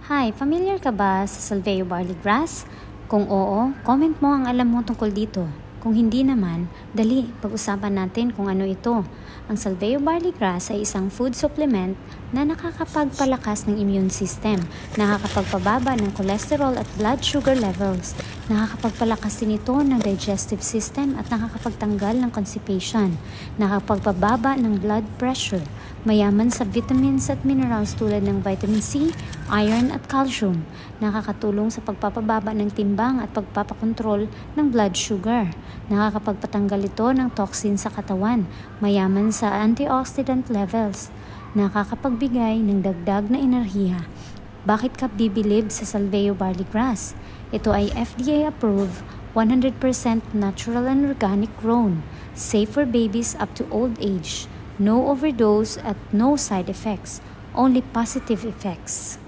Hi, familiar ka ba sa Salveo barley grass? Kung oo, comment mo ang alam mo tungkol dito. Kung hindi naman, dali, pag-usapan natin kung ano ito. Ang Salveo barley grass ay isang food supplement na nakakapagpalakas ng immune system, nakakapagpababa ng cholesterol at blood sugar levels, nakakapagpalakas din ito ng digestive system at nakakapagtanggal ng constipation, nakakapagpababa ng blood pressure, mayaman sa vitamins at minerals tulad ng vitamin C, iron at calcium, nakakatulong sa pagpapababa ng timbang at pagpapakontrol ng blood sugar, nakakapagpatanggal ito ng toxin sa katawan, mayaman sa antioxidant levels, nakakapagbigay ng dagdag na enerhiya. Bakit ka bibilib sa Salveo barley grass? Ito ay FDA approved, 100% natural and organic grown, safe for babies up to old age, no overdose at no side effects, only positive effects.